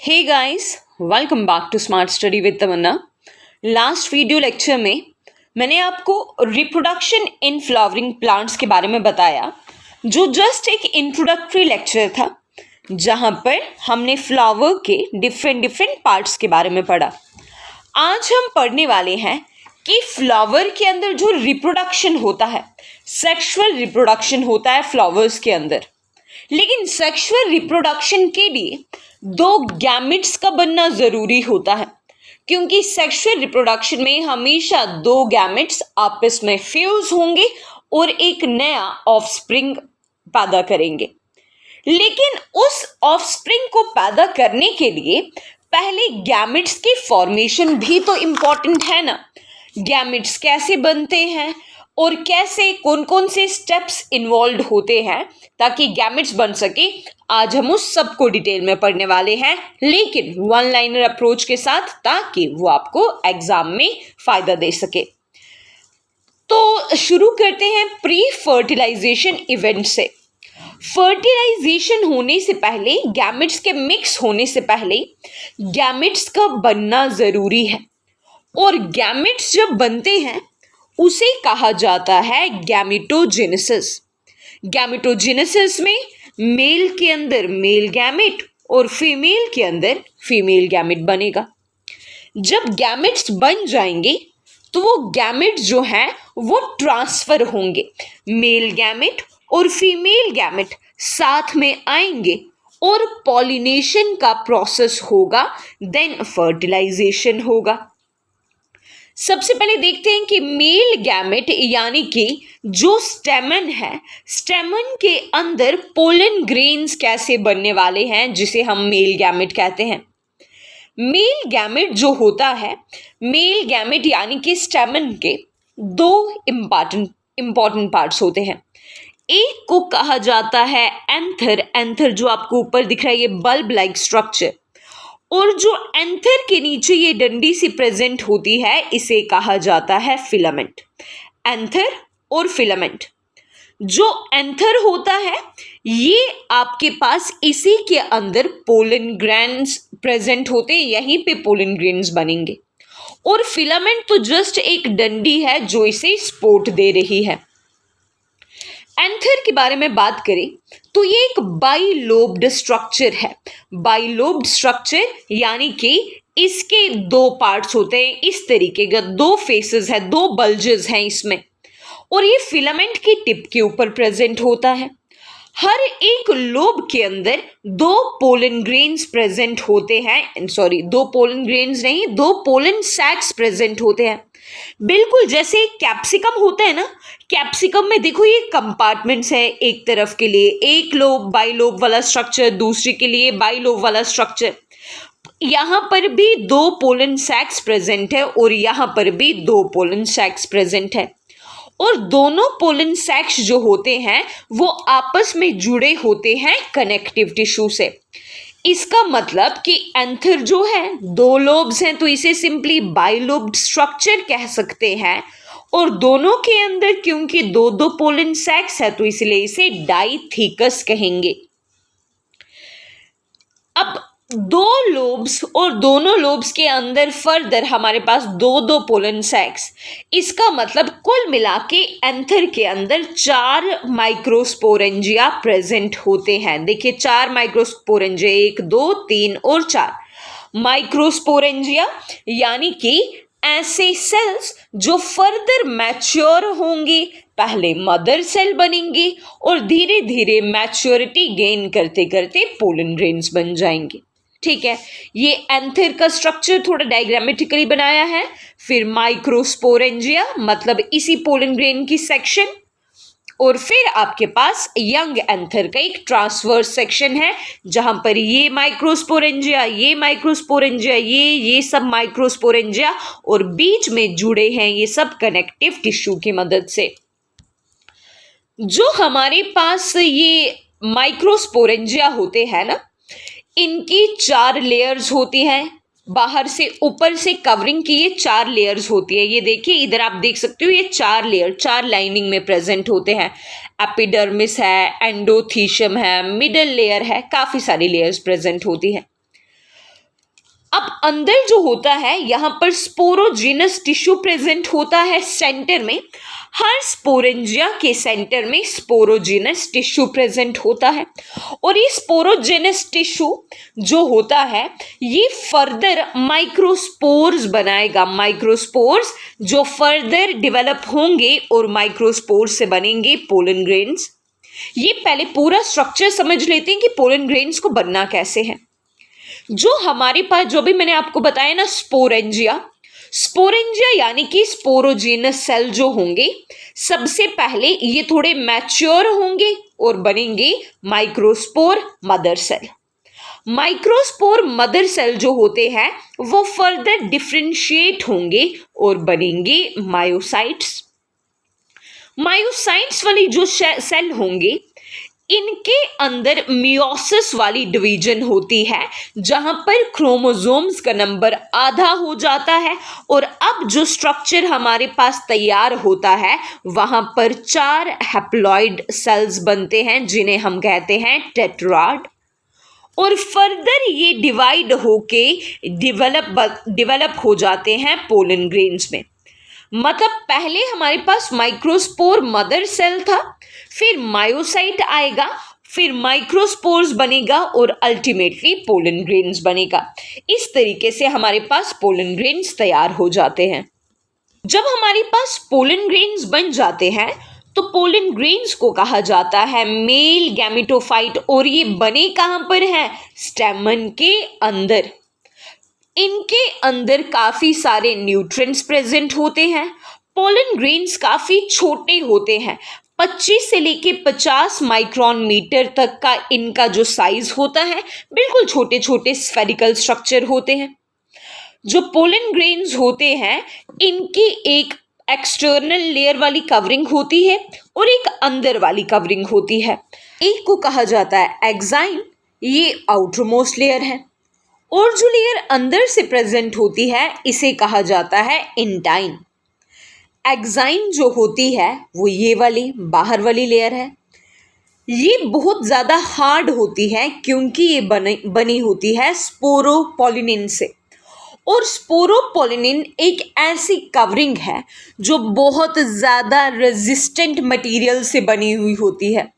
Hey guys, welcome back to smart study with Tamanna. Last video lecture में मैंने आपको reproduction in flowering plants के बारे में बताया, जो जस्ट एक इंट्रोडक्टरी लेक्चर था, जहां पर हमने फ्लावर के डिफरेंट पार्ट्स के बारे में पढ़ा। आज हम पढ़ने वाले हैं कि फ्लावर के अंदर जो रिप्रोडक्शन होता है, सेक्सुअल रिप्रोडक्शन होता है फ्लावर्स के अंदर। लेकिन सेक्सुअल रिप्रोडक्शन के लिए दो गैमेट्स का बनना जरूरी होता है, क्योंकि सेक्सुअल रिप्रोडक्शन में हमेशा दो गैमेट्स आपस में फ्यूज होंगे और एक नया ऑफस्प्रिंग पैदा करेंगे। लेकिन उस ऑफस्प्रिंग को पैदा करने के लिए पहले गैमेट्स की फॉर्मेशन भी तो इम्पॉर्टेंट है ना। गैमेट्स कैसे बनते हैं और कैसे कौन कौन से स्टेप्स इन्वॉल्व होते हैं ताकि गैमेट्स बन सके, आज हम उस सब को डिटेल में पढ़ने वाले हैं, लेकिन वन लाइनर अप्रोच के साथ, ताकि वो आपको एग्जाम में फायदा दे सके। तो शुरू करते हैं प्री फर्टिलाइजेशन इवेंट से। फर्टिलाइजेशन होने से पहले, गैमेट्स के मिक्स होने से पहले गैमेट्स का बनना जरूरी है, और गैमेट्स जब बनते हैं उसे कहा जाता है गैमेटोजेनेसिस। गैमेटोजेनेसिस में मेल के अंदर मेल गैमेट और फीमेल के अंदर फीमेल गैमेट बनेगा। जब गैमेट्स बन जाएंगे तो वो गैमेट्स जो हैं वो ट्रांसफर होंगे, मेल गैमेट और फीमेल गैमेट साथ में आएंगे और पॉलिनेशन का प्रोसेस होगा, देन फर्टिलाइजेशन होगा। सबसे पहले देखते हैं कि मेल गैमेट यानी कि जो स्टेमन है, स्टेमन के अंदर पोलन ग्रेन्स कैसे बनने वाले हैं, जिसे हम मेल गैमेट कहते हैं। मेल गैमेट जो होता है, मेल गैमेट यानी कि स्टेमन के दो इंपॉर्टेंट पार्ट्स होते हैं। एक को कहा जाता है एंथर। एंथर जो आपको ऊपर दिख रहा है, ये बल्ब लाइक स्ट्रक्चर, और जो एंथर के नीचे ये डंडी सी प्रेजेंट होती है, इसे कहा जाता है फिलामेंट। एंथर और फिलामेंट। जो एंथर होता है, ये आपके पास इसी के अंदर पोलन ग्रेन्स प्रेजेंट होते हैं, यहीं पे पोलन ग्रेन्स बनेंगे। और फिलामेंट तो जस्ट एक डंडी है जो इसे सपोर्ट दे रही है। एंथर के बारे में बात करें तो ये एक बाइलोब्ड स्ट्रक्चर है। बाइलोब्ड स्ट्रक्चर यानी कि इसके दो पार्ट्स होते हैं, इस तरीके का दो फेसेस है, दो बल्जेस हैं इसमें, और ये फिलामेंट की टिप के ऊपर प्रेजेंट होता है। हर एक लोब के अंदर दो पोलन ग्रेन्स प्रेजेंट होते हैं, सॉरी, दो पोलन ग्रेन्स नहीं, दो पोलन सैक्स प्रेजेंट होते हैं। बिल्कुल जैसे कैप्सिकम होता है ना, कैप्सिकम में देखो ये कंपार्टमेंट्स है, एक तरफ के लिए एक लोब बाइलोब वाला स्ट्रक्चर, दूसरी के लिए बाइलोब वाला स्ट्रक्चर। यहाँ पर भी दो पोलन सैक्स प्रेजेंट है और यहाँ पर भी दो पोलन सैक्स प्रेजेंट है, और दोनों पोलन सैक्स जो होते हैं वो आपस में जुड़े होते हैं कनेक्टिव टिश्यू से। इसका मतलब कि एंथर जो है, दो लोब्स हैं तो इसे सिंपली बाइलोब्ड स्ट्रक्चर कह सकते हैं, और दोनों के अंदर क्योंकि दो दो पोलन सैक्स है तो इसलिए इसे डाइथीकस कहेंगे। अब दो लोब्स और दोनों लोब्स के अंदर फर्दर हमारे पास दो दो पोलन सैक्स, इसका मतलब कुल मिला के एंथर के अंदर 4 माइक्रोस्पोरेंजिया प्रेजेंट होते हैं। देखिए 4 माइक्रोस्पोरेंजिया, 1 2 3 और 4 माइक्रोस्पोरेंजिया, यानी कि ऐसे सेल्स जो फर्दर मैच्योर होंगे, पहले मदर सेल बनेंगे और धीरे धीरे मैच्योरिटी गेन करते करते पोलन ग्रेन्स बन जाएंगे। ठीक है, ये एंथर का स्ट्रक्चर थोड़ा डायग्रामेटिकली बनाया है। फिर माइक्रोस्पोरेंजिया मतलब इसी पोलन ग्रेन की सेक्शन, और फिर आपके पास यंग एंथर का एक ट्रांसवर्स सेक्शन है, जहां पर ये माइक्रोस्पोरेंजिया, ये माइक्रोस्पोरेंजिया, ये सब माइक्रोस्पोरेंजिया, और बीच में जुड़े हैं ये सब कनेक्टिव टिश्यू की मदद से। जो हमारे पास ये माइक्रोस्पोरेंजिया होते हैं ना, इनकी 4 लेयर्स होती हैं, बाहर से ऊपर से कवरिंग की ये 4 लेयर्स होती है। ये देखिए इधर आप देख सकते हो, ये 4 लेयर 4 लाइनिंग में प्रेजेंट होते हैं। एपिडर्मिस है, एंडोथीशियम है, मिडल लेयर है, काफी सारी लेयर्स प्रेजेंट होती है। अब अंदर जो होता है यहाँ पर स्पोरोजिनस टिश्यू प्रेजेंट होता है सेंटर में। हर स्पोरेंजिया के सेंटर में स्पोरोजिनस टिश्यू प्रेजेंट होता है और ये स्पोरोजिनस टिश्यू जो होता है ये फर्दर माइक्रोस्पोर्स बनाएगा। माइक्रोस्पोर्स जो फर्दर डेवलप होंगे और माइक्रोस्पोर्स से बनेंगे पोलन ग्रेन्स। ये पहले पूरा स्ट्रक्चर समझ लेते हैं कि पोलन ग्रेन्स को बनना कैसे है। जो हमारे पास जो भी मैंने आपको बताया ना स्पोरेंजिया, स्पोरेंजिया यानी कि स्पोरोजिनस सेल जो होंगे सबसे पहले ये थोड़े मैच्योर होंगे और बनेंगे microspore mother cell. Microspore mother cell जो होते हैं वो फर्दर डिफरेंशिएट होंगे और बनेंगे मायोसाइट्स। मायोसाइट्स वाली जो सेल होंगे इनके अंदर मियोसिस वाली डिवीजन होती है जहां पर क्रोमोसोम्स का नंबर आधा हो जाता है और अब जो स्ट्रक्चर हमारे पास तैयार होता है वहां पर 4 हैप्लॉइड सेल्स बनते हैं जिन्हें हम कहते हैं टेट्राड। और फर्दर ये डिवाइड होके डेवलप हो जाते हैं पोलन ग्रेन्स में। मतलब पहले हमारे पास माइक्रोस्पोर मदर सेल था, फिर मायोसाइट आएगा, फिर माइक्रोस्पोर्स बनेगा और अल्टीमेटली पोलन ग्रेन्स बनेगा। इस तरीके से हमारे पास पोलन ग्रेन्स तैयार हो जाते हैं। जब हमारे पास पोलन ग्रेन्स बन जाते हैं तो पोलन ग्रेन्स को कहा जाता है मेल गैमेटोफाइट और ये बने कहां पर हैं? स्टेमन के अंदर। इनके अंदर काफी सारे न्यूट्रिएंट्स प्रेजेंट होते हैं। पोलन ग्रेन्स काफी छोटे होते हैं, 25 से लेके 50 माइक्रोन मीटर तक का इनका जो साइज होता है, बिल्कुल छोटे छोटे स्फेरिकल स्ट्रक्चर होते हैं। जो पोलन ग्रेन्स होते हैं इनकी एक एक्सटर्नल लेयर वाली कवरिंग होती है और एक अंदर वाली कवरिंग होती है। एक को कहा जाता है एक्साइन, ये आउटर मोस्ट लेयर है, और जो लेयर अंदर से प्रेजेंट होती है इसे कहा जाता है इंटाइन। एक्साइन जो होती है वो ये वाली बाहर वाली लेयर है। ये बहुत ज़्यादा हार्ड होती है क्योंकि ये बनी होती है स्पोरोपोलिनिन से, और स्पोरोपोलिनिन एक ऐसी कवरिंग है जो बहुत ज़्यादा रेजिस्टेंट मटेरियल से बनी हुई होती है।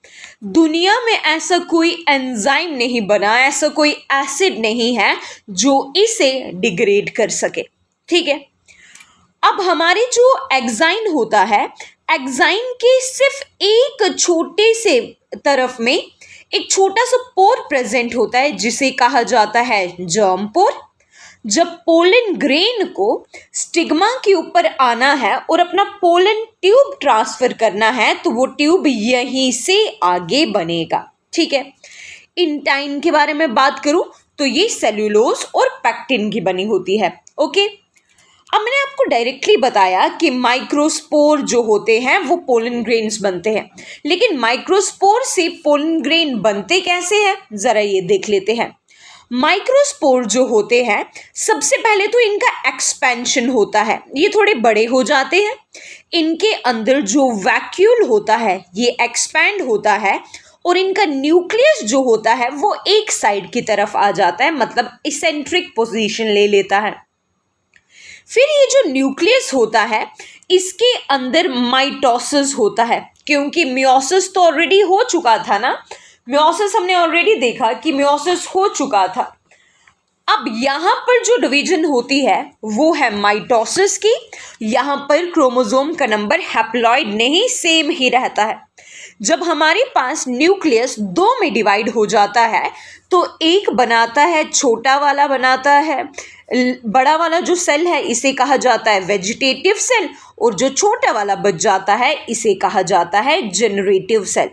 दुनिया में ऐसा कोई एंजाइम नहीं बना, ऐसा कोई एसिड नहीं है जो इसे डिग्रेड कर सके। ठीक है, अब हमारे जो एक्साइन होता है, एक्साइन के सिर्फ एक छोटे से तरफ में एक छोटा सा पोर प्रेजेंट होता है जिसे कहा जाता है जर्म पोर। जब पोलन ग्रेन को स्टिग्मा के ऊपर आना है और अपना पोलन ट्यूब ट्रांसफर करना है तो वो ट्यूब यहीं से आगे बनेगा। ठीक है, इंटाइन के बारे में बात करूं तो ये सेल्यूलोज और पैक्टिन की बनी होती है। ओके, अब मैंने आपको डायरेक्टली बताया कि माइक्रोस्पोर जो होते हैं वो पोलन ग्रेन्स बनते हैं, लेकिन माइक्रोस्पोर से पोलन ग्रेन बनते कैसे हैं जरा ये देख लेते हैं। माइक्रोस्पोर जो होते हैं सबसे पहले तो इनका एक्सपेंशन होता है, ये थोड़े बड़े हो जाते हैं। इनके अंदर जो वैक्यूल होता है ये एक्सपैंड होता है और इनका न्यूक्लियस जो होता है वो एक साइड की तरफ आ जाता है, मतलब इसेंट्रिक पोजीशन ले लेता है। फिर ये जो न्यूक्लियस होता है इसके अंदर माइटोसिस होता है, क्योंकि मियोसिस तो ऑलरेडी हो चुका था ना, मियोसिस हमने ऑलरेडी देखा कि मियोसिस हो चुका था। अब यहाँ पर जो डिवीजन होती है वो है माइटोसिस की। यहाँ पर क्रोमोसोम का नंबर हैप्लॉइड नहीं सेम ही रहता है। जब हमारे पास न्यूक्लियस 2 में डिवाइड हो जाता है तो एक बनाता है, छोटा वाला बनाता है, बड़ा वाला जो सेल है इसे कहा जाता है वेजिटेटिव सेल, और जो छोटा वाला बच जाता है इसे कहा जाता है जनरेटिव सेल।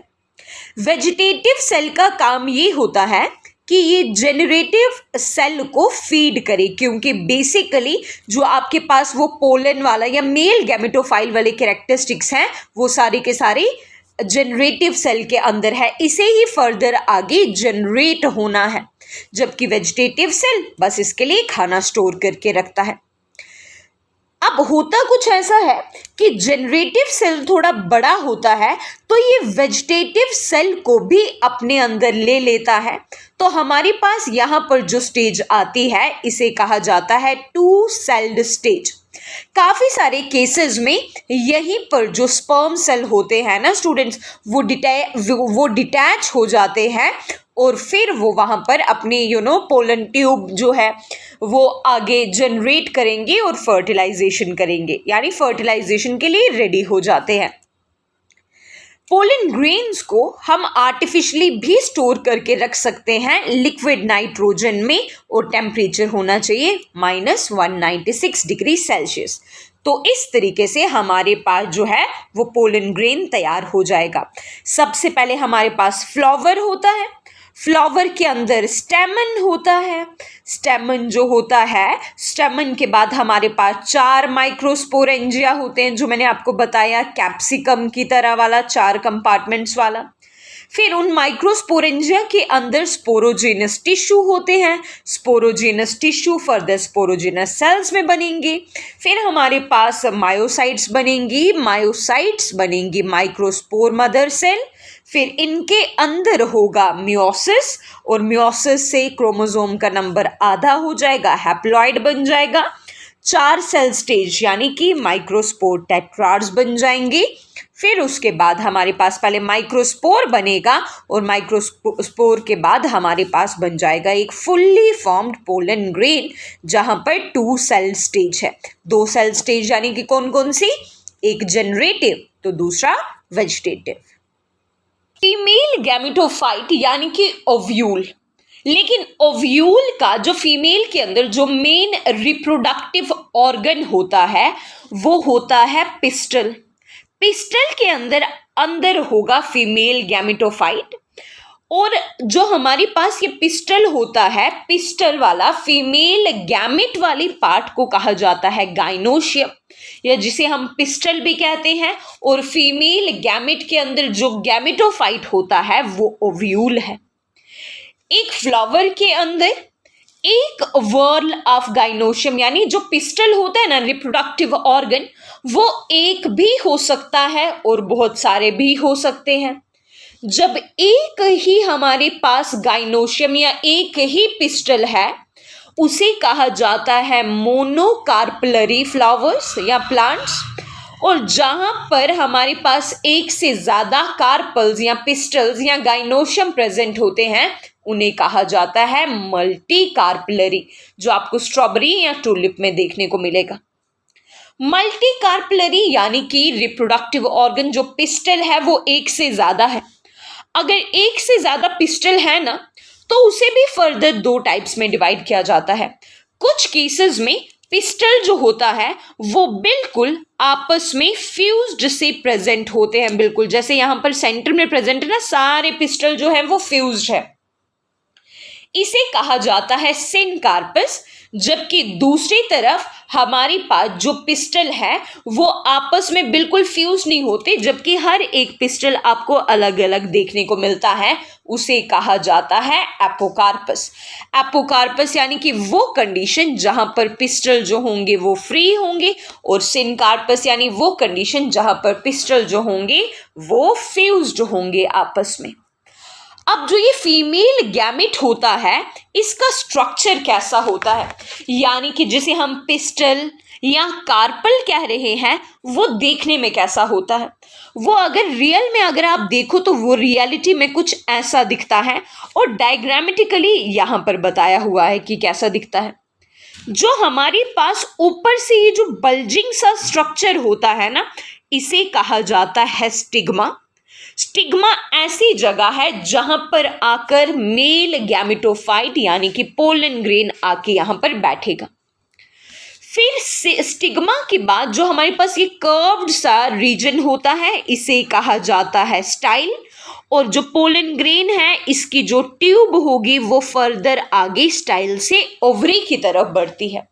वेजिटेटिव सेल का काम ये होता है कि ये जनरेटिव सेल को फीड करे, क्योंकि बेसिकली जो आपके पास वो पोलन वाला या मेल गैमेटोफाइल वाले कैरेक्टरिस्टिक्स हैं वो सारे के सारे जनरेटिव सेल के अंदर है, इसे ही फर्दर आगे जनरेट होना है, जबकि वेजिटेटिव सेल बस इसके लिए खाना स्टोर करके रखता है। अब अब होता कुछ ऐसा है कि जनरेटिव सेल थोड़ा बड़ा होता है तो ये वेजिटेटिव सेल को भी अपने अंदर ले लेता है। तो हमारे पास यहाँ पर जो स्टेज आती है इसे कहा जाता है टू सेल्ड स्टेज। काफी सारे केसेस में यहीं पर जो स्पर्म सेल होते हैं ना स्टूडेंट्स, वो डिटैच हो जाते हैं और फिर वो वहां पर अपनी पोलन ट्यूब जो है वो आगे जनरेट करेंगे और फर्टिलाइजेशन करेंगे, यानी फर्टिलाइजेशन के लिए रेडी हो जाते हैं। पोलन ग्रेन्स को हम आर्टिफिशियली भी स्टोर करके रख सकते हैं लिक्विड नाइट्रोजन में, और टेम्परेचर होना चाहिए -196 डिग्री सेल्सियस। तो इस तरीके से हमारे पास जो है वो पोलन ग्रेन तैयार हो जाएगा। सबसे पहले हमारे पास फ्लावर होता है, फ्लावर के अंदर स्टेमन होता है, स्टेमन जो होता है, स्टेमन के बाद हमारे पास 4 माइक्रोस्पोरेंजिया होते हैं, जो मैंने आपको बताया कैप्सिकम की तरह वाला 4 कंपार्टमेंट्स वाला। फिर उन माइक्रोस्पोरेंजिया के अंदर स्पोरोजेनस टिश्यू होते हैं, sporogenous tissue further sporogenous cells में बनेंगे। फिर हमारे पास मायोसाइट्स बनेंगी, मायोसाइट्स बनेंगी माइक्रोस्पोर मदर सेल। फिर इनके अंदर होगा मियोसिस, और मियोसिस से क्रोमोसोम का नंबर आधा हो जाएगा, हैप्लॉइड बन जाएगा। 4 सेल स्टेज यानी कि माइक्रोस्पोर टेट्राड्स बन जाएंगे। फिर उसके बाद हमारे पास पहले माइक्रोस्पोर बनेगा और माइक्रोस्पोर के बाद हमारे पास बन जाएगा एक फुल्ली फॉर्म्ड पोलन ग्रेन, जहां पर 2 सेल स्टेज है। 2 सेल स्टेज यानी कि कौन कौन सी, एक जनरेटिव तो दूसरा वेजिटेटिव। फीमेल गैमेटोफाइट यानी कि ओव्यूल, लेकिन ओव्यूल का जो फीमेल के अंदर जो मेन रिप्रोडक्टिव ऑर्गन होता है वो होता है पिस्टल। पिस्टल के अंदर होगा फीमेल गैमेटोफाइट, और जो हमारे पास ये पिस्टल होता है, पिस्टल वाला फीमेल गैमेट वाली पार्ट को कहा जाता है गाइनोशियम, या जिसे हम पिस्टल भी कहते हैं। और फीमेल गैमेट के अंदर जो गैमेटोफाइट होता है वो ओव्यूल है। एक फ्लावर के अंदर एक वर्ल ऑफ गाइनोशियम, यानी जो पिस्टल होता है ना रिप्रोडक्टिव ऑर्गन, वो एक भी हो सकता है और बहुत सारे भी हो सकते हैं। जब एक ही हमारे पास गाइनोशियम या एक ही पिस्टल है उसे कहा जाता है मोनोकार्पलरी फ्लावर्स या प्लांट्स, और जहां पर हमारे पास एक से ज्यादा कार्पल्स या पिस्टल्स या गाइनोशियम प्रेजेंट होते हैं उन्हें कहा जाता है मल्टी कार्पलरी, जो आपको स्ट्रॉबेरी या टूलिप में देखने को मिलेगा। मल्टी कार्पलरी यानी कि रिप्रोडक्टिव ऑर्गन जो पिस्टल है वो एक से ज्यादा है। अगर एक से ज्यादा पिस्टल है ना तो उसे भी फर्दर 2 टाइप्स में डिवाइड किया जाता है। कुछ केसेस में पिस्टल जो होता है वो बिल्कुल आपस में फ्यूज्ड से प्रेजेंट होते हैं, बिल्कुल जैसे यहां पर सेंटर में प्रेजेंट है ना, सारे पिस्टल जो है वो फ्यूज्ड है, इसे कहा जाता है सिनकार्पस। जबकि दूसरी तरफ हमारी पास जो पिस्टल है वो आपस में बिल्कुल फ्यूज नहीं होते, जबकि हर एक पिस्टल आपको अलग अलग देखने को मिलता है, उसे कहा जाता है एपोकार्पस। एपोकार्पस यानी कि वो कंडीशन जहां पर पिस्टल जो होंगे वो फ्री होंगे, और सिनकार्पस यानी वो कंडीशन जहां पर पिस्टल जो होंगे वो फ्यूज्ड होंगे आपस में। अब जो ये फीमेल गैमेट होता है इसका स्ट्रक्चर कैसा होता है, यानी कि जिसे हम पिस्टल या कार्पल कह रहे हैं वो देखने में कैसा होता है, वो अगर रियल में अगर आप देखो तो वो रियलिटी में कुछ ऐसा दिखता है, और डायग्रामेटिकली यहां पर बताया हुआ है कि कैसा दिखता है। जो हमारे पास ऊपर से ये जो बल्जिंग सा स्ट्रक्चर होता है ना, इसे कहा जाता है स्टिग्मा। स्टिग्मा ऐसी जगह है जहां पर आकर मेल गैमेटोफाइट यानी कि पोलन ग्रेन आके यहां पर बैठेगा। फिर स्टिग्मा के बाद जो हमारे पास ये कर्व्ड सा रीजन होता है इसे कहा जाता है स्टाइल, और जो पोलन ग्रेन है इसकी जो ट्यूब होगी वो फर्दर आगे स्टाइल से ओवरी की तरफ बढ़ती है।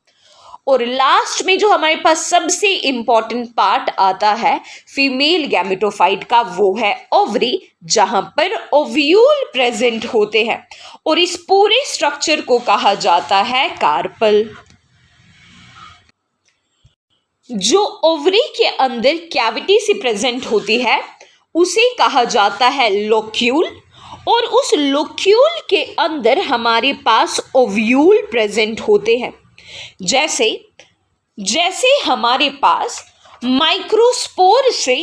और लास्ट में जो हमारे पास सबसे इंपॉर्टेंट पार्ट आता है फीमेल गैमेटोफाइट का वो है ओवरी, जहां पर ओव्यूल प्रेजेंट होते हैं, और इस पूरे स्ट्रक्चर को कहा जाता है कार्पल। जो ओवरी के अंदर कैविटी से प्रेजेंट होती है उसे कहा जाता है लोक्यूल, और उस लोक्यूल के अंदर हमारे पास ओव्यूल प्रेजेंट होते हैं। जैसे जैसे हमारे पास माइक्रोस्पोर से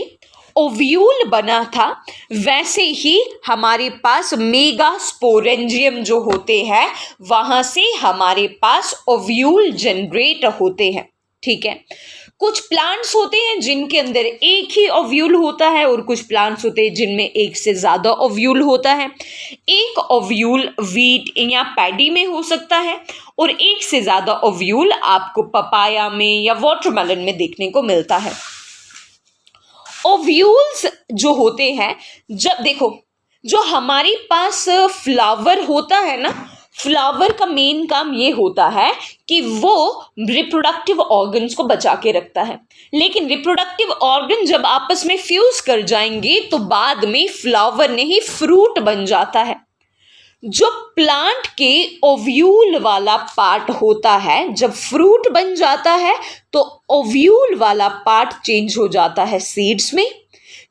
ओव्यूल बना था, वैसे ही हमारे पास मेगास्पोरेंजियम जो होते हैं वहां से हमारे पास ओव्यूल जनरेट होते हैं। ठीक है, कुछ प्लांट्स होते हैं जिनके अंदर एक ही ओव्यूल होता है और कुछ प्लांट्स होते हैं जिनमें एक से ज़्यादा ओव्यूल होता है। एक ओव्यूल वीट या पैडी में हो सकता है और एक से ज़्यादा ओव्यूल आपको पपाया में या वाटरमेलन में देखने को मिलता है। ओव्यूल्स जो होते हैं, जब देखो जो हमारे पास फ्लावर होता है ना, फ्लावर का मेन काम ये होता है कि वो रिप्रोडक्टिव ऑर्गन्स को बचा के रखता है, लेकिन रिप्रोडक्टिव ऑर्गन जब आपस में फ्यूज कर जाएंगे तो बाद में फ्लावर नहीं फ्रूट बन जाता है। जो प्लांट के ओव्यूल वाला पार्ट होता है, जब फ्रूट बन जाता है तो ओव्यूल वाला पार्ट चेंज हो जाता है सीड्स में,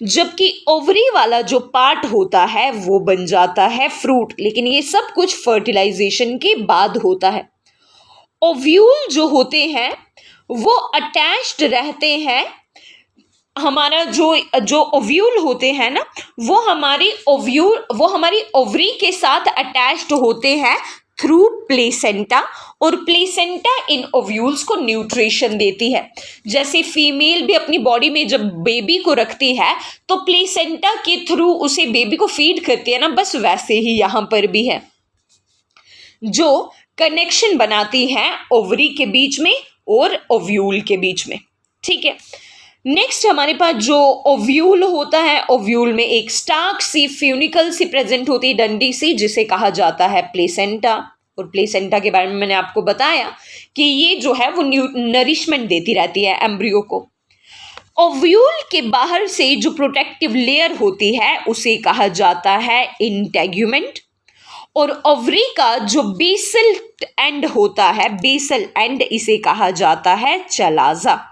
जबकि ओवरी वाला जो पार्ट होता है वो बन जाता है फ्रूट। लेकिन ये सब कुछ फर्टिलाइजेशन के बाद होता है। ओव्यूल जो होते हैं वो अटैच्ड रहते हैं, हमारा जो जो ओव्यूल होते हैं ना वो हमारी ओवरी के साथ अटैच्ड होते हैं थ्रू प्लेसेंटा, और प्लेसेंटा इन ओव्यूल्स को न्यूट्रिशन देती है। जैसे फीमेल भी अपनी बॉडी में जब बेबी को रखती है तो प्लेसेंटा के थ्रू उसे बेबी को फीड करती है ना, बस वैसे ही यहाँ पर भी है, जो कनेक्शन बनाती है ओवरी के बीच में और ओव्यूल के बीच में। ठीक है, नेक्स्ट हमारे पास जो ओव्यूल होता है, ओव्यूल में एक स्टार्क सी फ्यूनिकल सी प्रेजेंट होती है, डंडी सी, जिसे कहा जाता है प्लेसेंटा। और प्लेसेंटा के बारे में मैंने आपको बताया कि ये जो है वो नरिशमेंट देती रहती है एम्ब्रियो को। ओव्यूल के बाहर से जो प्रोटेक्टिव लेयर होती है उसे कहा जाता है इंटेग्यूमेंट, और ओवरी का जो बेसल एंड होता है, बेसल एंड, इसे कहा जाता है चलाजा।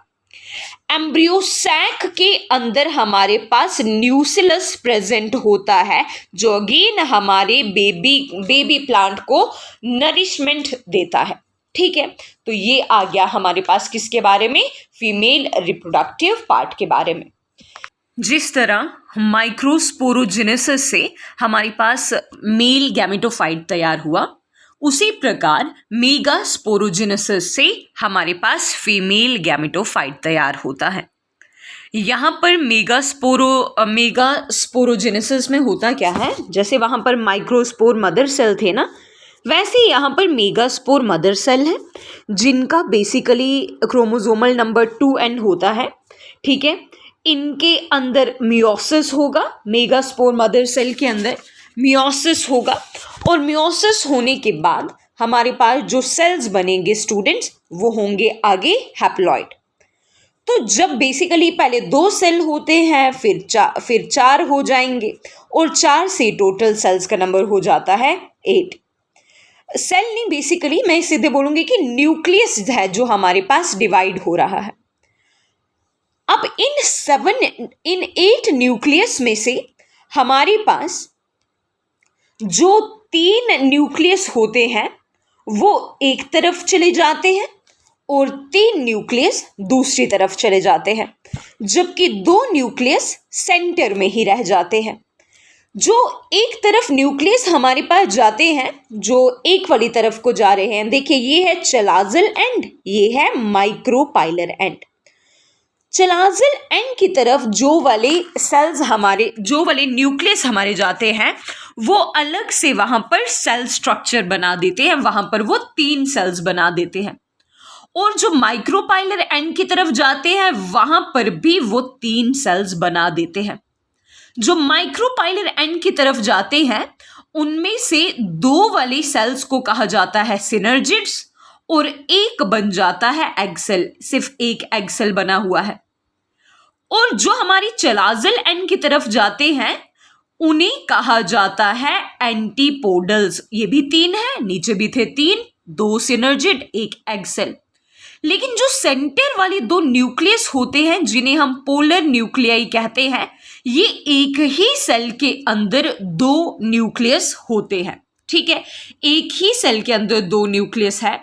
एम्ब्रियो सैक के अंदर हमारे पास न्यूसिलस प्रेजेंट होता है, जो अगेन हमारे बेबी प्लांट को नरिशमेंट देता है। ठीक है, तो ये आ गया हमारे पास किसके बारे में, फीमेल रिप्रोडक्टिव पार्ट के बारे में। जिस तरह माइक्रोस्पोरोजेनेसिस से हमारे पास मेल गैमेटोफाइट तैयार हुआ, उसी प्रकार मेगास्पोरोजेनेसिस से हमारे पास फीमेल गैमेटोफाइट तैयार होता है। यहाँ पर मेगास्पोरोजेनेसिस में होता क्या है, जैसे वहाँ पर माइक्रोस्पोर मदर सेल थे ना, वैसे यहाँ पर मेगास्पोर मदर सेल है जिनका बेसिकली क्रोमोसोमल नंबर 2n होता है। ठीक है, इनके अंदर मियोसिस होगा, मेगास्पोर मदर सेल के अंदर मियोसिस होगा, और मियोसिस होने के बाद हमारे पास जो सेल्स बनेंगे स्टूडेंट्स वो होंगे आगे हैप्लॉइड। तो जब बेसिकली पहले 2 सेल होते हैं, फिर 4 हो जाएंगे, और 4 से टोटल सेल्स का नंबर हो जाता है 8। सेल नहीं, बेसिकली मैं सीधे बोलूंगी कि न्यूक्लियस है जो हमारे पास डिवाइड हो रहा है। अब इन 8 न्यूक्लियस में से हमारे पास जो 3 न्यूक्लियस होते हैं वो एक तरफ चले जाते हैं और 3 न्यूक्लियस दूसरी तरफ चले जाते हैं, जबकि 2 न्यूक्लियस सेंटर में ही रह जाते हैं। जो एक तरफ न्यूक्लियस हमारे पास जाते हैं, जो एक वाली तरफ को जा रहे हैं, देखिए ये है चलाजल एंड, ये है माइक्रोपाइलर एंड। चलाजल एंड की तरफ जो वाले न्यूक्लियस हमारे जाते हैं वो अलग से वहां पर सेल स्ट्रक्चर बना देते हैं, वहां पर वो 3 सेल्स बना देते हैं। और जो माइक्रोपाइलर एंड की तरफ जाते हैं वहां पर भी वो 3 सेल्स बना देते हैं। जो माइक्रोपाइलर एंड की तरफ जाते हैं उनमें से 2 वाले सेल्स को कहा जाता है सिनर्जिड्स, और एक बन जाता है एग सेल, सिर्फ एक एग सेल बना हुआ है। और जो हमारी चलाजल एंड की तरफ जाते हैं उन्हें कहा जाता है एंटीपोडल्स। ये भी 3 है, नीचे भी थे 3, 2 सिनर्जिड, एक एग सेल। लेकिन जो सेंटर वाली दो न्यूक्लियस होते हैं जिन्हें हम पोलर न्यूक्लियाई कहते हैं, ये एक ही सेल के अंदर दो न्यूक्लियस होते हैं। ठीक है, एक ही सेल के अंदर दो न्यूक्लियस है।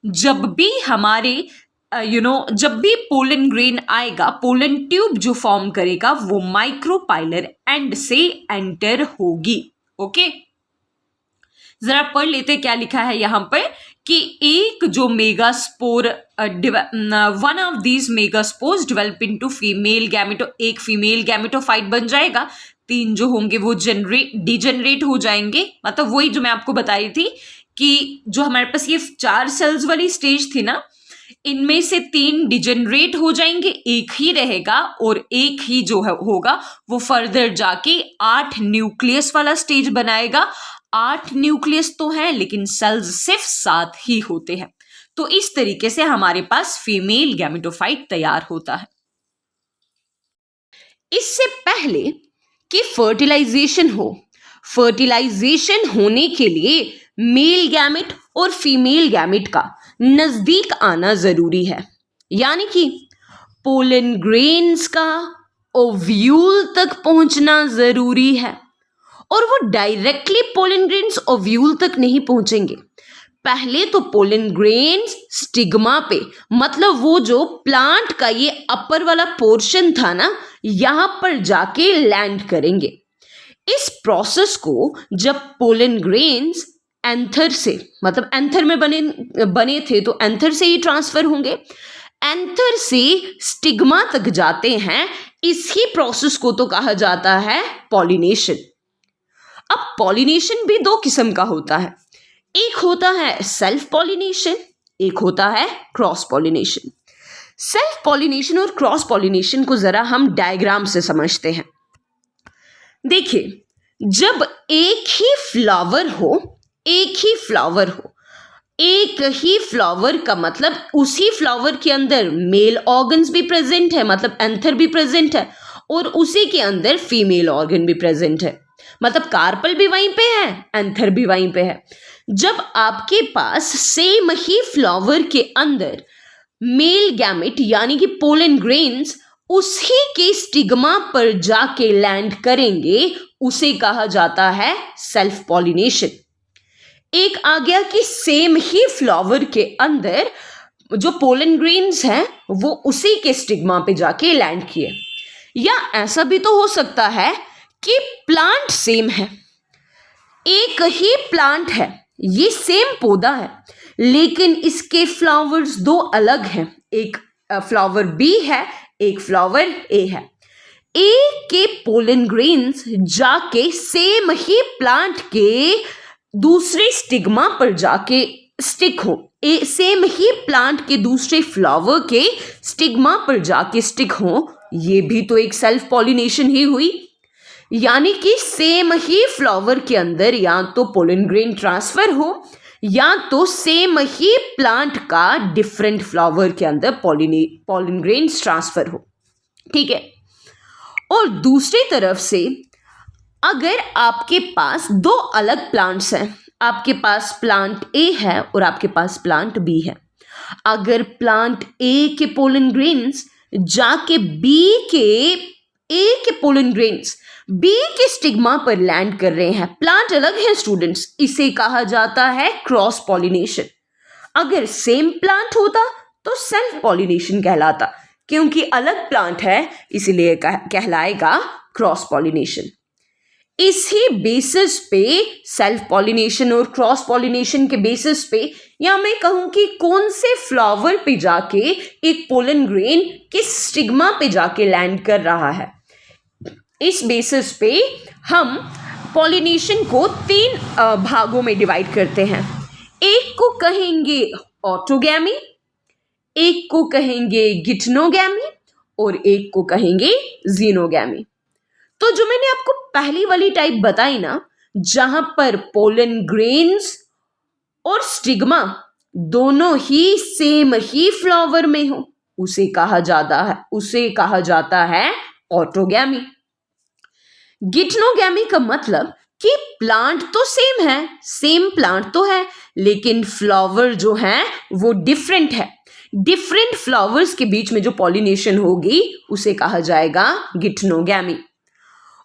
जब भी हमारे जब भी पोलन ग्रेन आएगा, पोलन ट्यूब जो फॉर्म करेगा वो माइक्रोपाइलर एंड से एंटर होगी। ओके, जरा पढ़ लेते क्या लिखा है यहां पर कि एक जो megaspore one of these megaspores develop into female गैमेटो, एक फीमेल गैमेटोफाइट बन जाएगा। तीन जो होंगे वो डिजेनरेट हो जाएंगे। मतलब वही जो मैं आपको बता रही थी कि जो हमारे पास ये 4 सेल्स वाली स्टेज थी ना, इनमें से 3 डिजेनरेट हो जाएंगे, एक ही रहेगा और एक ही जो है होगा वो फर्दर जाके 8 न्यूक्लियस वाला स्टेज बनाएगा। 8 न्यूक्लियस तो है लेकिन सेल्स सिर्फ 7 ही होते हैं। तो इस तरीके से हमारे पास फीमेल गैमेटोफाइट तैयार होता है। इससे पहले कि फर्टिलाइजेशन होने के लिए मेल गैमेट और फीमेल गैमेट का नजदीक आना जरूरी है, यानी कि पोलन ग्रेन्स का ओव्यूल तक पहुंचना जरूरी है। और वो डायरेक्टली पोलन ग्रेन्स ओव्यूल तक नहीं पहुंचेंगे, पहले तो पोलन ग्रेन्स स्टिग्मा पे, मतलब वो जो प्लांट का ये अपर वाला पोर्शन था ना, यहां पर जाके लैंड करेंगे। इस प्रोसेस को जब पोलन ग्रेन्स एंथर से, मतलब एंथर में बने थे तो एंथर से ही ट्रांसफर होंगे, एंथर से स्टिग्मा तक जाते हैं, इसी प्रोसेस को तो कहा जाता है पॉलिनेशन। अब पॉलिनेशन भी 2 किस्म का होता है, एक होता है सेल्फ पॉलिनेशन, एक होता है क्रॉस पॉलिनेशन। सेल्फ पॉलिनेशन और क्रॉस पॉलिनेशन को जरा हम डायग्राम से समझते हैं। देखिए, जब एक ही फ्लावर हो, एक ही फ्लावर का मतलब उसी फ्लावर के अंदर मेल ऑर्गन्स भी प्रेजेंट है, मतलब एंथर भी प्रेजेंट है, और उसी के अंदर फीमेल ऑर्गन भी प्रेजेंट है, मतलब कार्पल भी वहीं पे है, एंथर भी वहीं पे है। जब आपके पास सेम ही फ्लावर के अंदर मेल गैमेट यानी कि पोलन ग्रेन्स उसी के स्टिग्मा पर जाके लैंड करेंगे, उसे कहा जाता है सेल्फ पॉलिनेशन। एक आ गया कि सेम ही फ्लावर के अंदर जो पोलन ग्रेन्स हैं वो उसी के स्टिग्मा पे जाके लैंड किए। या ऐसा भी तो हो सकता है कि प्लांट सेम है, एक ही प्लांट है, ये सेम पौधा है, लेकिन इसके फ्लावर्स 2 अलग हैं, एक फ्लावर बी है, एक फ्लावर ए है। ए के पोलन ग्रेन्स जाके सेम ही प्लांट के दूसरे स्टिग्मा पर जाके स्टिक हो, सेम ही प्लांट के दूसरे फ्लावर के स्टिग्मा पर जाके स्टिक हो, ये भी तो एक सेल्फ पॉलिनेशन ही हुई। यानी कि सेम ही फ्लावर के अंदर या तो पोलन ग्रेन ट्रांसफर हो या तो सेम ही प्लांट का डिफरेंट फ्लावर के अंदर पोलन ग्रेन्स ट्रांसफर हो। ठीक है, और दूसरी तरफ से अगर आपके पास 2 अलग प्लांट्स हैं, आपके पास प्लांट ए है और आपके पास प्लांट बी है, अगर प्लांट ए के पोलन ग्रेन्स जाके ए के पोलन ग्रेन्स बी के स्टिग्मा पर लैंड कर रहे हैं, प्लांट अलग है स्टूडेंट्स, इसे कहा जाता है क्रॉस पॉलिनेशन। अगर सेम प्लांट होता तो सेल्फ पॉलिनेशन कहलाता, क्योंकि अलग प्लांट है इसलिए कहलाएगा क्रॉस पॉलिनेशन। इसी बेसिस पे सेल्फ पॉलिनेशन और क्रॉस पॉलिनेशन के बेसिस पे, या मैं कहूं कि कौन से फ्लावर पे जाके एक पोलन ग्रेन किस स्टिग्मा पे जाके लैंड कर रहा है, इस बेसिस पे हम पॉलिनेशन को 3 भागों में डिवाइड करते हैं। एक को कहेंगे ऑटोगैमी, एक को कहेंगे गिटनोगैमी और एक को कहेंगे जीनोगैमी। तो जो मैंने आपको पहली वाली टाइप बताई ना, जहां पर पोलन ग्रेन्स और स्टिग्मा दोनों ही सेम ही फ्लावर में हो, उसे कहा जाता है ऑटोगैमी। गिटनोगैमी का मतलब कि प्लांट तो सेम है, सेम प्लांट तो है, लेकिन फ्लावर जो है वो डिफरेंट है, डिफरेंट फ्लावर्स के बीच में जो पॉलिनेशन होगी उसे कहा जाएगा गिटनोगैमी।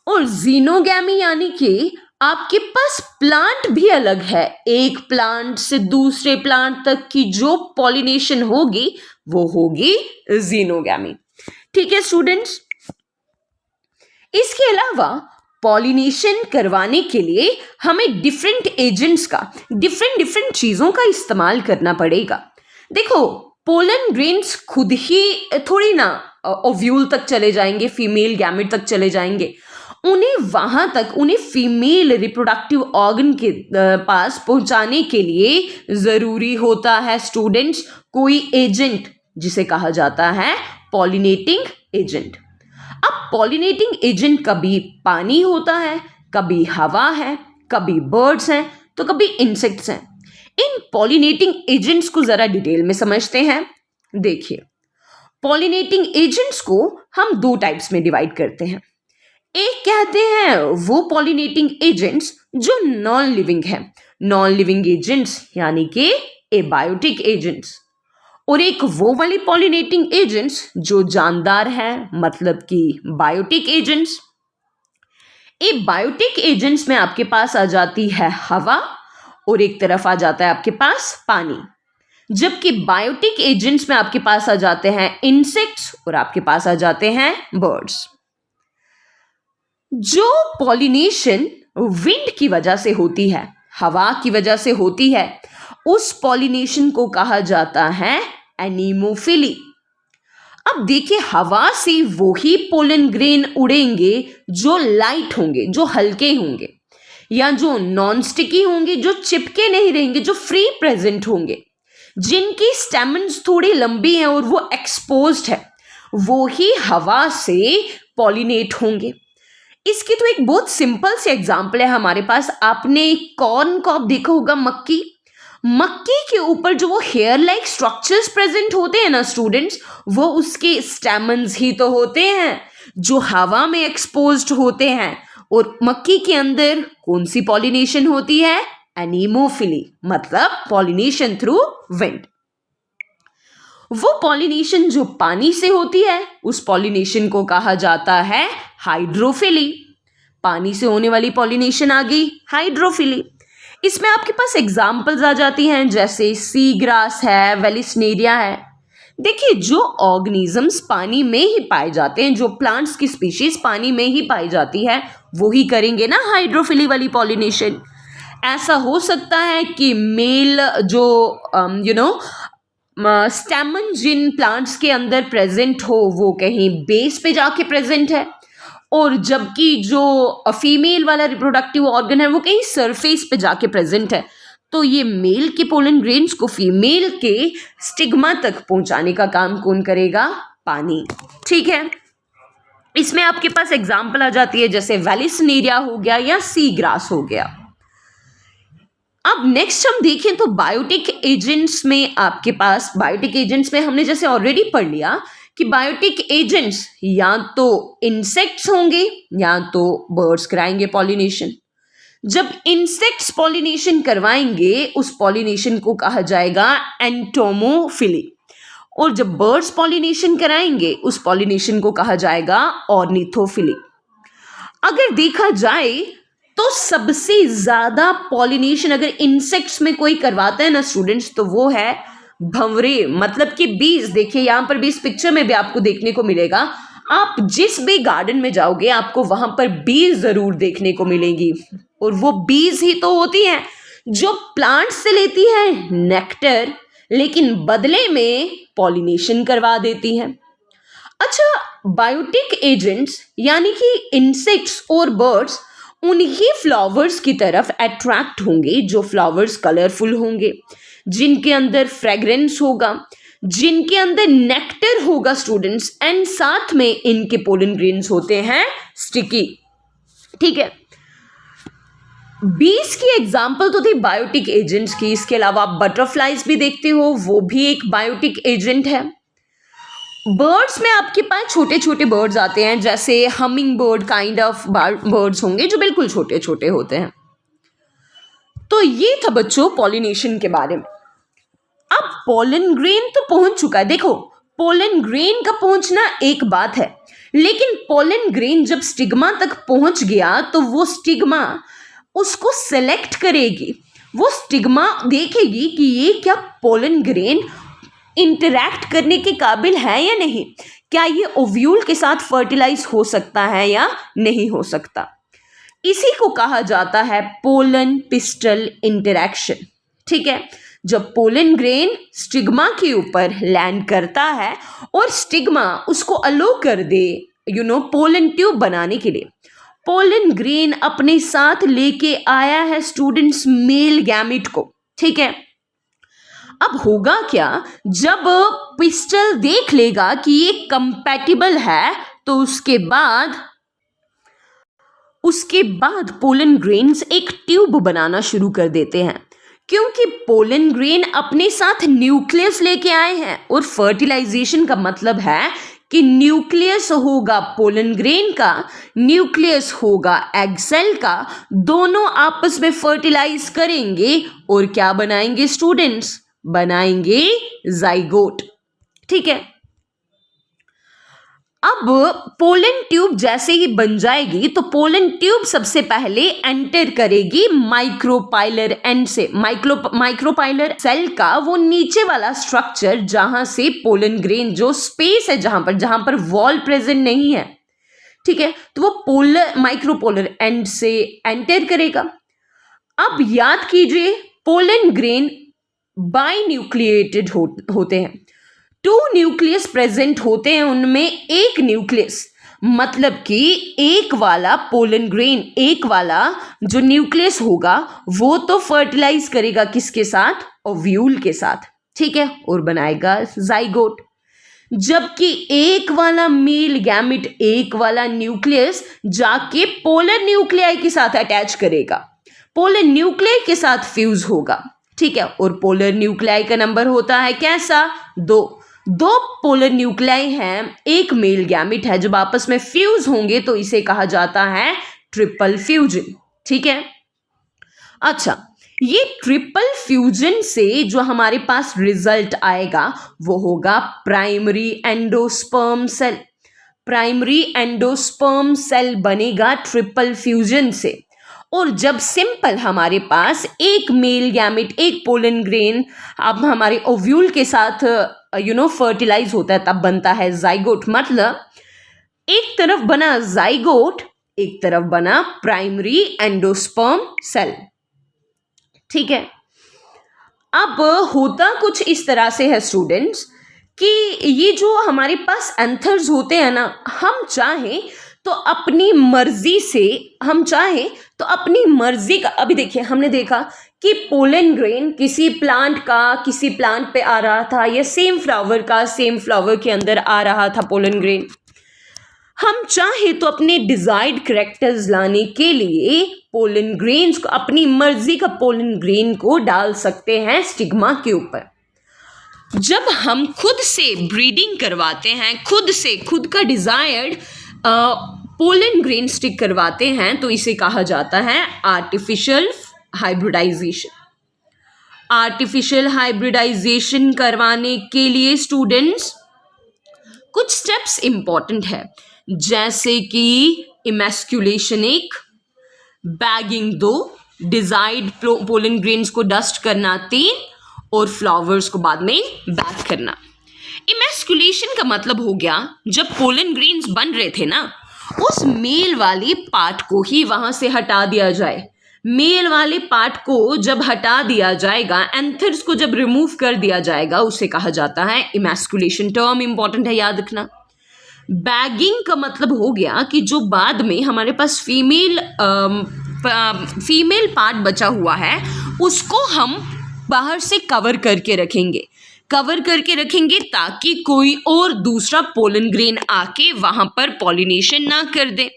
और जीनोगैमी यानी कि आपके पास प्लांट भी अलग है, एक प्लांट से दूसरे प्लांट तक की जो पॉलिनेशन होगी वो होगी जीनोगैमी। ठीक है स्टूडेंट्स, इसके अलावा पॉलिनेशन करवाने के लिए हमें डिफरेंट एजेंट्स का, डिफरेंट चीजों का इस्तेमाल करना पड़ेगा। देखो, पोलन ग्रेन्स खुद ही थोड़ी ना ओव्यूल तक चले जाएंगे, फीमेल गैमेट तक चले जाएंगे। उन्हें वहां तक, उन्हें फीमेल रिप्रोडक्टिव ऑर्गन के पास पहुंचाने के लिए जरूरी होता है स्टूडेंट्स कोई एजेंट, जिसे कहा जाता है पॉलिनेटिंग एजेंट। अब पॉलिनेटिंग एजेंट कभी पानी होता है, कभी हवा है, कभी बर्ड्स हैं, तो कभी इंसेक्ट्स हैं। इन पॉलिनेटिंग एजेंट्स को जरा डिटेल में समझते हैं। देखिए, पॉलिनेटिंग एजेंट्स को हम दो टाइप्स में डिवाइड करते हैं। एक कहते हैं वो पॉलिनेटिंग एजेंट्स जो नॉन लिविंग है, नॉन लिविंग एजेंट्स यानी कि एबायोटिक एजेंट्स। और एक वो वाली पॉलिनेटिंग एजेंट्स जो जानदार हैं, मतलब कि बायोटिक एजेंट्स। बायोटिक एजेंट्स में आपके पास आ जाती है हवा और एक तरफ आ जाता है आपके पास पानी, जबकि बायोटिक एजेंट्स में आपके पास आ जाते हैं इंसेक्ट्स और आपके पास आ जाते हैं बर्ड्स। जो पॉलिनेशन विंड की वजह से होती है, हवा की वजह से होती है, उस पॉलिनेशन को कहा जाता है एनीमोफिली। अब देखिए, हवा से वो ही पोलन ग्रेन उड़ेंगे जो लाइट होंगे, जो हल्के होंगे, या जो नॉन स्टिकी होंगे, जो चिपके नहीं रहेंगे, जो फ्री प्रेजेंट होंगे, जिनकी स्टेमन्स थोड़ी लंबी हैं और वो एक्सपोज्ड है, वो ही हवा से पॉलिनेट होंगे। इसकी तो एक बहुत सिंपल सी एग्जांपल है हमारे पास। आपने कॉर्न कॉब देखा होगा, मक्की। मक्की के ऊपर जो वो हेयर लाइक स्ट्रक्चर्स प्रेजेंट होते हैं ना स्टूडेंट्स, वो उसके स्टेमन्स ही तो होते हैं जो हवा में एक्सपोज्ड होते हैं। और मक्की के अंदर कौन सी पॉलिनेशन होती है? एनीमोफिली, मतलब पॉलिनेशन थ्रू विंड। वो पॉलिनेशन जो पानी से होती है, उस पॉलिनेशन को कहा जाता है हाइड्रोफिली। पानी से होने वाली पॉलिनेशन आ गई हाइड्रोफिली। इसमें आपके पास एग्जाम्पल्स आ जाती हैं, जैसे सी ग्रास है, वेलिस्नेरिया है। देखिए, जो ऑर्गेनिजम्स पानी में ही पाए जाते हैं, जो प्लांट्स की स्पीशीज पानी में ही पाई जाती है, वो ही करेंगे ना हाइड्रोफिली वाली पॉलिनेशन। ऐसा हो सकता है कि मेल जो स्टेमन जिन प्लांट्स के अंदर प्रेजेंट हो, वो कहीं बेस पे जाके प्रेजेंट है, और जबकि जो फीमेल वाला रिप्रोडक्टिव ऑर्गन है वो कहीं सरफेस पे जाके प्रेजेंट है। तो ये मेल के पोलन ग्रेन्स को फीमेल के स्टिग्मा तक पहुंचाने का काम कौन करेगा? पानी। ठीक है, इसमें आपके पास एग्जाम्पल आ जाती है, जैसे वेलिस्नेरिया हो गया या सी ग्रास हो गया। अब नेक्स्ट हम देखें तो बायोटिक एजेंट्स में आपके पास, बायोटिक एजेंट्स में हमने जैसे ऑलरेडी पढ़ लिया कि बायोटिक एजेंट्स या तो इंसेक्ट्स होंगे या तो बर्ड्स कराएंगे पॉलिनेशन। जब इंसेक्ट्स पॉलिनेशन करवाएंगे, उस पॉलिनेशन को कहा जाएगा एंटोमोफिली, और जब बर्ड्स पॉलिनेशन कराएंगे, उस पॉलिनेशन को कहा जाएगा ऑर्निथोफिली। अगर देखा जाए तो सबसे ज्यादा पॉलिनेशन अगर इंसेक्ट्स में कोई करवाता है ना स्टूडेंट्स, तो वो है भंवरे, मतलब कि बीज। देखिए, यहां पर भी इस पिक्चर में भी आपको देखने को मिलेगा। आप जिस भी गार्डन में जाओगे, आपको वहां पर बीज जरूर देखने को मिलेंगी, और वो बीज ही तो होती हैं जो प्लांट से लेती है नेक्टर, लेकिन बदले में पॉलिनेशन करवा देती हैं। अच्छा, बायोटिक एजेंट्स यानी कि इंसेक्ट्स और बर्ड्स उन्हीं फ्लावर्स की तरफ अट्रैक्ट होंगे जो फ्लावर्स कलरफुल होंगे, जिनके अंदर फ्रेग्रेंस होगा, जिनके अंदर नेक्टर होगा स्टूडेंट्स, एंड साथ में इनके पोलन ग्रेन्स होते हैं स्टिकी। ठीक है, बीज की एग्जाम्पल तो थी बायोटिक एजेंट्स की। इसके अलावा आप बटरफ्लाइज भी देखते हो, वो भी एक बायोटिक एजेंट है। बर्ड्स में आपके पास छोटे छोटे बर्ड्स आते हैं, जैसे humming bird kind of birds होंगे जो बिल्कुल छोटे छोटे होते हैं। तो ये था बच्चों पॉलिनेशन के बारे में। अब पोलन ग्रेन तो पहुंच चुका है। देखो, पोलन ग्रेन का पहुंचना एक बात है, लेकिन पोलन ग्रेन जब स्टिग्मा तक पहुंच गया तो वो स्टिग्मा उसको सेलेक्ट करेगी। वो स्टिग्मा देखेगी कि ये क्या पोलन ग्रेन इंटरैक्ट करने के काबिल है या नहीं, क्या ये ओव्यूल के साथ फर्टिलाइज हो सकता है या नहीं हो सकता। इसी को कहा जाता है पोलन पिस्टल इंटरैक्शन। ठीक है, जब पोलन ग्रेन स्टिग्मा के ऊपर लैंड करता है और स्टिग्मा उसको अलो कर दे पोलन ट्यूब बनाने के लिए, पोलन ग्रेन अपने साथ लेके आया है स्टूडेंट्स मेल गैमेट को। ठीक है, अब होगा क्या, जब पिस्टल देख लेगा कि ये कंपैटिबल है तो उसके बाद पोलन ग्रेन्स एक ट्यूब बनाना शुरू कर देते हैं, क्योंकि पोलन ग्रेन अपने साथ न्यूक्लियस लेके आए हैं और फर्टिलाइजेशन का मतलब है कि न्यूक्लियस होगा पोलन ग्रेन का, न्यूक्लियस होगा एग सेल का, दोनों आपस में फर्टिलाइज करेंगे और क्या बनाएंगे स्टूडेंट्स, बनाएंगे जाइगोट। ठीक है, अब पोलन ट्यूब जैसे ही बन जाएगी तो पोलन ट्यूब सबसे पहले एंटर करेगी माइक्रोपाइलर एंड से। माइक्रोपाइलर सेल का वो नीचे वाला स्ट्रक्चर जहां से पोलन ग्रेन जो स्पेस है जहां पर वॉल प्रेजेंट नहीं है, ठीक है, तो वो माइक्रोपोलर एंड से एंटर करेगा। अब याद कीजिए, पोलन ग्रेन बाइन्यूक्लिएटेड होते हैं, 2 न्यूक्लियस प्रेजेंट होते हैं, उनमें एक न्यूक्लियस, मतलब कि एक वाला पोलन ग्रेन, एक वाला जो न्यूक्लियस होगा वो तो फर्टिलाइज करेगा किसके साथ, ओव्यूल के साथ। ठीक है, और बनाएगा जाइगोट। जबकि एक वाला मेल गैमेट, एक वाला न्यूक्लियस जाके पोलर न्यूक्लियाई के साथ अटैच करेगा, पोलर न्यूक्लियाई के साथ फ्यूज होगा। ठीक है, और पोलर न्यूक्लियाई का नंबर होता है कैसा, 2 पोलर न्यूक्लियाई हैं, एक मेल गैमेट है, जब आपस में फ्यूज होंगे तो इसे कहा जाता है ट्रिपल फ्यूजन। ठीक है, अच्छा, ये ट्रिपल फ्यूजन से जो हमारे पास रिजल्ट आएगा वो होगा primary endosperm cell. Primary endosperm cell बनेगा ट्रिपल फ्यूजन से। और जब सिंपल हमारे पास एक मेल गैमेट, एक पोलन ग्रेन अब हमारे ओव्यूल के साथ फर्टिलाइज होता है, तब बनता है जाइगोट। मतलब एक तरफ बना जाइगोट, एक तरफ बना प्राइमरी एंडोस्पर्म सेल। ठीक है, अब होता कुछ इस तरह से है स्टूडेंट्स कि ये जो हमारे पास एंथर्स होते हैं ना, हम चाहें तो अपनी मर्जी का अभी देखिए, हमने देखा कि पोलन ग्रेन किसी प्लांट पे आ रहा था, या सेम फ्लावर के अंदर आ रहा था पोलन ग्रेन। हम चाहे तो अपने डिजायर्ड कैरेक्टर्स लाने के लिए पोलन ग्रेन्स को, अपनी मर्जी का पोलन ग्रेन को डाल सकते हैं स्टिग्मा के ऊपर। जब हम खुद से ब्रीडिंग करवाते हैं, खुद का डिजायर्ड पोलन ग्रेन स्टिक करवाते हैं, तो इसे कहा जाता है आर्टिफिशियल हाइब्रिडाइजेशन। आर्टिफिशियल हाइब्रिडाइजेशन करवाने के लिए स्टूडेंट्स कुछ स्टेप्स इंपॉर्टेंट है, जैसे कि emasculation 1, bagging 2, desired pollen grains को डस्ट करना 3, और फ्लावर्स को बाद में बैग करना। इमैस्कुलेशन का मतलब हो गया, जब पोलन ग्रेन्स बन रहे थे ना, उस मेल वाले पार्ट को ही वहां से हटा दिया जाए। मेल वाले पार्ट को जब हटा दिया जाएगा, एंथर्स को जब रिमूव कर दिया जाएगा, उसे कहा जाता है इमैस्कुलेशन। टर्म इंपॉर्टेंट है, याद रखना। बैगिंग का मतलब हो गया कि जो बाद में हमारे पास फीमेल पार्ट बचा हुआ है, उसको हम बाहर से कवर करके रखेंगे ताकि कोई और दूसरा पोलन ग्रेन आके वहां पर पॉलिनेशन ना कर दे।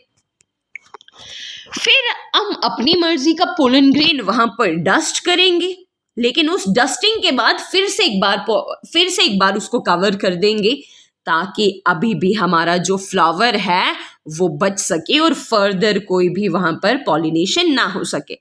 फिर हम अपनी मर्जी का पोलन ग्रेन वहां पर डस्ट करेंगे, लेकिन उस डस्टिंग के बाद फिर से एक बार उसको कवर कर देंगे, ताकि अभी भी हमारा जो फ्लावर है वो बच सके और फर्दर कोई भी वहां पर पॉलिनेशन ना हो सके।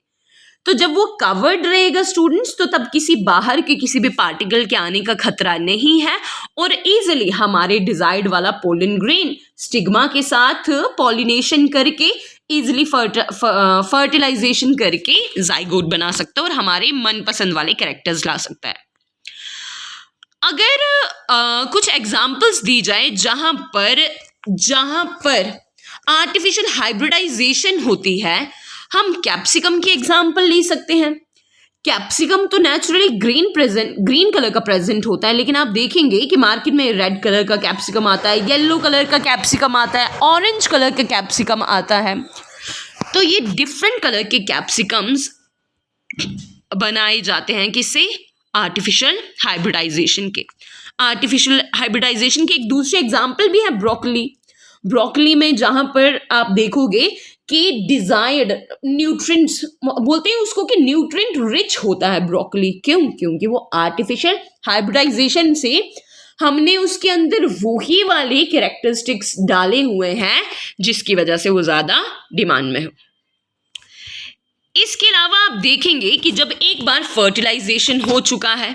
तो जब वो कवर्ड रहेगा स्टूडेंट्स, तो तब किसी बाहर के किसी भी पार्टिकल के आने का खतरा नहीं है और इजीली हमारे डिजायर्ड वाला पोलन ग्रेन स्टिग्मा के साथ पॉलिनेशन करके इजिली फर्टिलाइजेशन करके जाइगोट बना सकता है और हमारे मनपसंद वाले कैरेक्टर्स ला सकता है। अगर कुछ एग्जाम्पल्स दी जाए जहां पर आर्टिफिशियल हाइब्रिडाइजेशन होती है, हम कैप्सिकम की एग्जाम्पल ले सकते हैं। कैप्सिकम तो नेचुरली ग्रीन कलर का प्रेजेंट होता है, लेकिन आप देखेंगे कि मार्केट में रेड कलर का कैप्सिकम आता है, येलो कलर का कैप्सिकम आता है, ऑरेंज कलर का कैप्सिकम आता है। तो ये डिफरेंट कलर के कैप्सिकम्स बनाए जाते हैं किससे? आर्टिफिशियल हाइब्रिडाइजेशन के। आर्टिफिशियल हाइब्रिडाइजेशन के एक दूसरे एग्जाम्पल भी है ब्रोकली में, जहां पर आप देखोगे कि डिजायर्ड न्यूट्रिएंट्स बोलते हैं उसको कि न्यूट्रिएंट रिच होता है ब्रोकली। क्योंकि वो आर्टिफिशियल हाइब्रिडाइजेशन से हमने उसके अंदर वही वाले कैरेक्टरिस्टिक्स डाले हुए हैं जिसकी वजह से वो ज्यादा डिमांड में हो। इसके अलावा आप देखेंगे कि जब एक बार फर्टिलाइजेशन हो चुका है,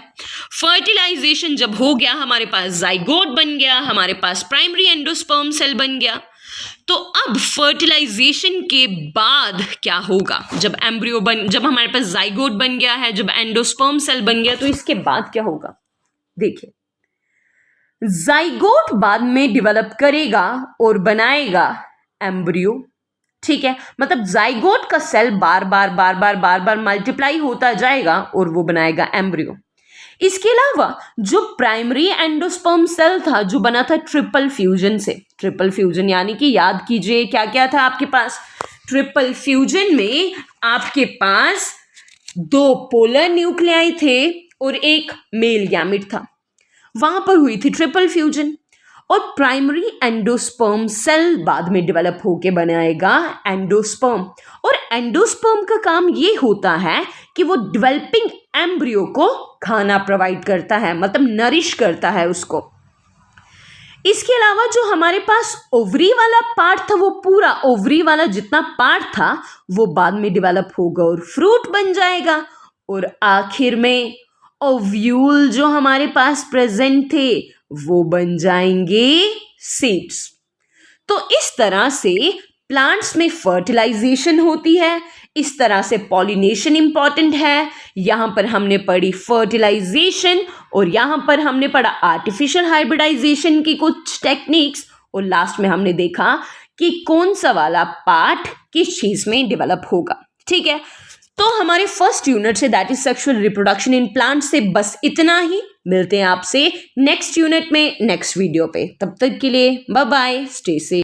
फर्टिलाइजेशन जब हो गया, हमारे पास जाइगोट बन गया, हमारे पास प्राइमरी एंडोस्पर्म सेल बन गया, तो अब फर्टिलाइजेशन के बाद क्या होगा? जब हमारे पास जाइगोट बन गया है, जब एंडोस्पर्म सेल बन गया, तो इसके बाद क्या होगा? देखिए, जाइगोट बाद में डेवलप करेगा और बनाएगा एम्ब्रियो। ठीक है, मतलब जाइगोट का सेल बार बार मल्टीप्लाई होता जाएगा और वो बनाएगा एम्ब्रियो। इसके अलावा जो प्राइमरी एंडोस्पर्म सेल था, जो बना था ट्रिपल फ्यूजन से, ट्रिपल फ्यूजन यानी कि याद कीजिए क्या क्या था आपके पास? ट्रिपल फ्यूजन में आपके पास 2 पोलर न्यूक्लियाई थे और एक मेल गैमेट था, वहां पर हुई थी ट्रिपल फ्यूजन। और प्राइमरी एंडोस्पर्म सेल बाद में डेवलप होके बनाएगा एंडोस्पर्म, और एंडोस्पर्म का काम ये होता है कि वो डेवलपिंग एम्ब्रियो को खाना प्रोवाइड करता है, मतलब नरिश करता है उसको। इसके अलावा जो हमारे पास ओवरी वाला पार्ट था, वो पूरा ओवरी वाला जितना पार्ट था वो बाद में डेवलप होगा और फ्रूट बन जाएगा, और आखिर में ओव्यूल जो हमारे पास प्रेजेंट थे वो बन जाएंगे सीड्स। तो इस तरह से प्लांट्स में फर्टिलाइजेशन होती है, इस तरह से पॉलिनेशन इंपॉर्टेंट है। यहां पर हमने पढ़ी फर्टिलाइजेशन और यहां पर हमने पढ़ा आर्टिफिशियल हाइब्रिडाइजेशन की कुछ टेक्निक्स, और लास्ट में हमने देखा कि कौन सा वाला पार्ट किस चीज में डेवलप होगा। ठीक है, तो हमारे first unit say that is sexual reproduction in plant से बस इतना ही। मिलते हैं आपसे नेक्स्ट यूनिट में नेक्स्ट वीडियो पे, तब तक के लिए बाय बाय, स्टे सेफ।